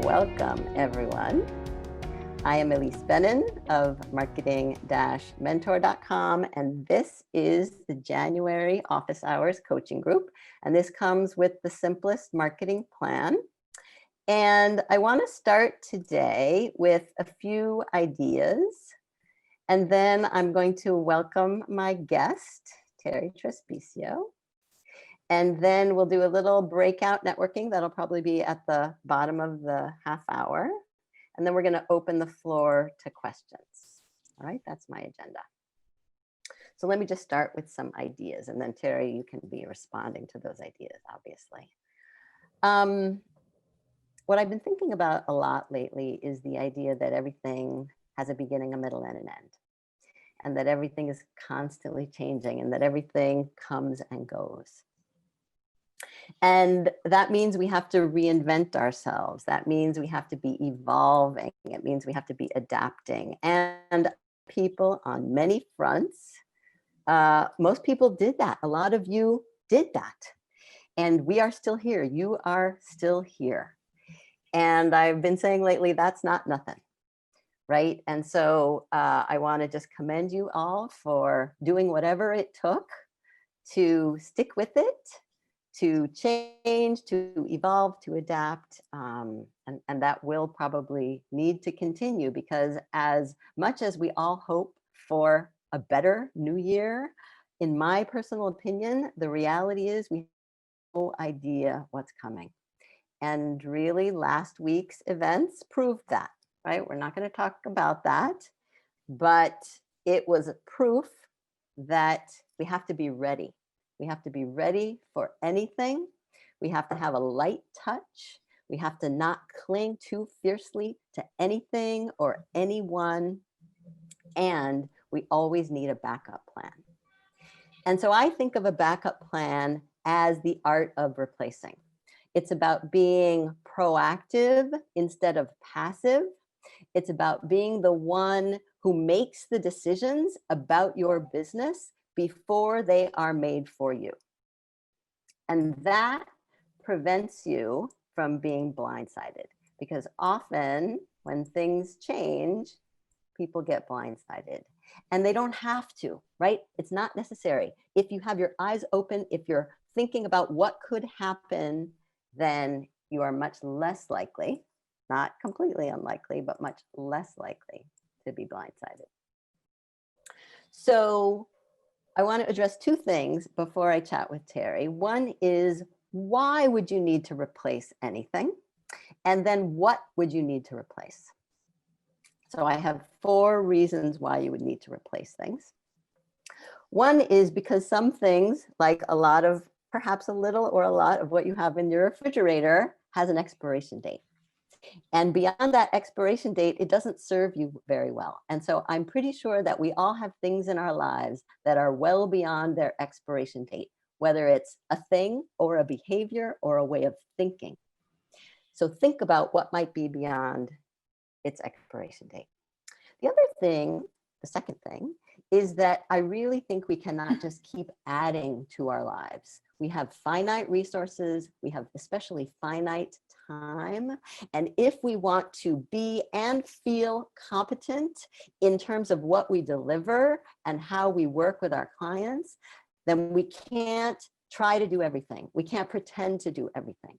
Welcome, everyone. I am Ilise Benun of marketing-mentor.com, and this is the January Office Hours Coaching Group, and this comes with the simplest marketing plan. And I want to start today with a few ideas, and then I'm going to welcome my guest, Terri Trespicio. And then we'll do a little breakout networking that'll probably be at the bottom of the half hour. And then we're going to open the floor to questions. All right, that's my agenda. So let me just start with some ideas, and then Terri, you can be responding to those ideas, obviously. What I've been thinking about a lot lately is the idea that everything has a beginning, a middle, and an end, and that everything is constantly changing, and that everything comes and goes. And that means we have to reinvent ourselves. That means we have to be evolving. It means we have to be adapting. And people on many fronts, most people did that. A lot of you did that. And we are still here. You are still here. And I've been saying lately, that's not nothing, right? And so I want to just commend you all for doing whatever it took to stick with it, to change, to evolve, to adapt, and that will probably need to continue, because as much as we all hope for a better new year, in my personal opinion, the reality is we have no idea what's coming. And really, last week's events proved that, right? We're not going to talk about that, but it was a proof that we have to be ready. We have to be ready for anything. We have to have a light touch. We have to not cling too fiercely to anything or anyone. And we always need a backup plan. And so I think of a backup plan as the art of replacing. It's about being proactive instead of passive. It's about being the one who makes the decisions about your business before they are made for you. And that prevents you from being blindsided, because often when things change, people get blindsided, and they don't have to, right? It's not necessary. If you have your eyes open, if you're thinking about what could happen, then you are much less likely, not completely unlikely, but much less likely to be blindsided. So I want to address two things before I chat with Terri. One is, why would you need to replace anything? And then what would you need to replace? So I have 4 reasons why you would need to replace things. One is because some things, like a lot of, perhaps a little or a lot of what you have in your refrigerator, has an expiration date. And beyond that expiration date, it doesn't serve you very well. And so I'm pretty sure that we all have things in our lives that are well beyond their expiration date, whether it's a thing or a behavior or a way of thinking. So think about what might be beyond its expiration date. The other thing, the second thing, is that I really think we cannot just keep adding to our lives. We have finite resources, we have especially finite time. And if we want to be and feel competent in terms of what we deliver and how we work with our clients, then we can't try to do everything. We can't pretend to do everything.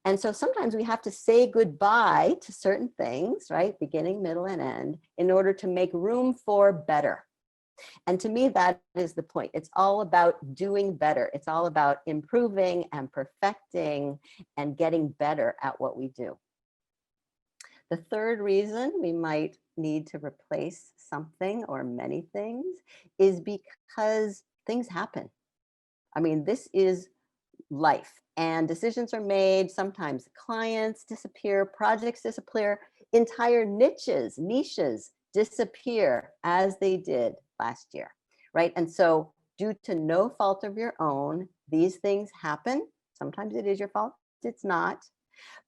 And so sometimes we have to say goodbye to certain things, right? Beginning, middle, and end, in order to make room for better. And to me, that is the point. It's all about doing better. It's all about improving and perfecting and getting better at what we do. The third reason we might need to replace something or many things is because things happen. I mean, this is life, and decisions are made. Sometimes clients disappear, projects disappear, entire niches disappear, as they did last year, right? And so due to no fault of your own, these things happen. Sometimes it is your fault, it's not,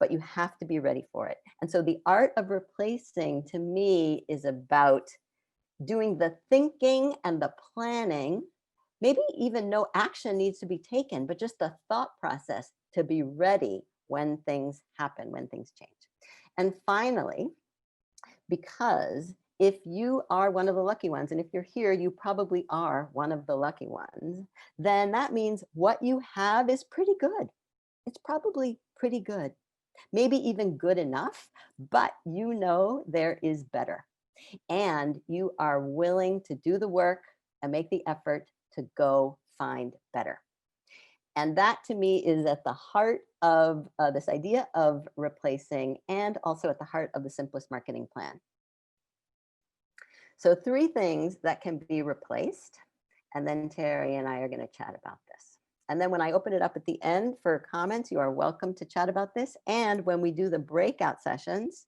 but you have to be ready for it. And so the art of replacing, to me, is about doing the thinking and the planning. Maybe even no action needs to be taken, but just the thought process to be ready when things happen, when things change. And finally, because if you are one of the lucky ones, and if you're here, you probably are one of the lucky ones, then that means what you have is pretty good. It's probably pretty good, maybe even good enough, but you know there is better. And you are willing to do the work and make the effort to go find better. And that to me is at the heart of this idea of replacing, and also at the heart of the simplest marketing plan. So 3 things that can be replaced, and then Terri and I are going to chat about this. And then when I open it up at the end for comments, you are welcome to chat about this. And when we do the breakout sessions,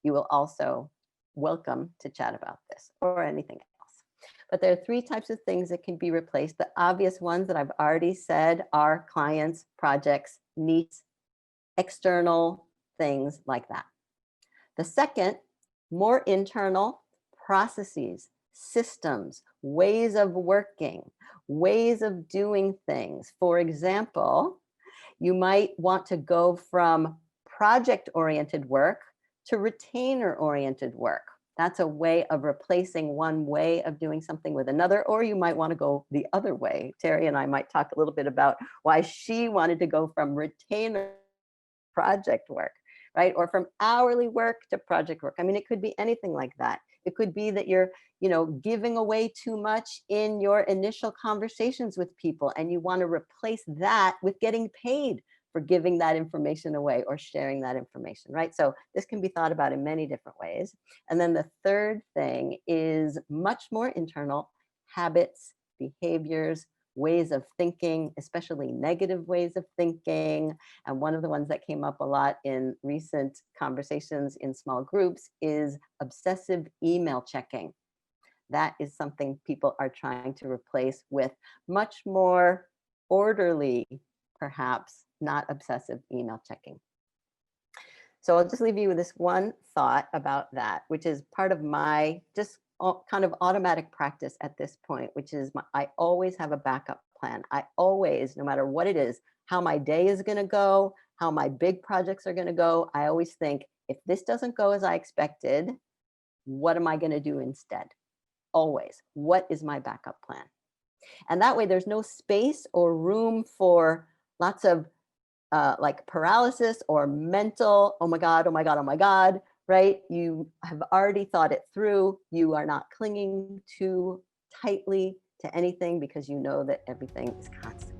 you will also welcome to chat about this or anything else. But there are 3 types of things that can be replaced. The obvious ones that I've already said are clients, projects, needs, external things like that. The second, more internal, processes, systems, ways of working, ways of doing things. For example, you might want to go from project-oriented work to retainer-oriented work. That's a way of replacing one way of doing something with another, or you might want to go the other way. Terri and I might talk a little bit about why she wanted to go from retainer project work, right? Or from hourly work to project work. I mean, it could be anything like that. It could be that you're, giving away too much in your initial conversations with people, and you want to replace that with getting paid for giving that information away or sharing that information, right? So this can be thought about in many different ways. And then the third thing is much more internal: habits, behaviors, ways of thinking, especially negative ways of thinking. And one of the ones that came up a lot in recent conversations in small groups is obsessive email checking. That is something people are trying to replace with much more orderly, perhaps not obsessive email checking. So I'll just leave you with this one thought about that, which is part of my just kind of automatic practice at this point, which is I always have a backup plan. I always, no matter what it is, how my day is going to go, how my big projects are going to go, I always think, if this doesn't go as I expected, what am I going to do instead? Always. What is my backup plan? And that way there's no space or room for lots of like paralysis or mental, oh my God, oh my God, oh my God, right? You have already thought it through. You are not clinging too tightly to anything because you know that everything is constant.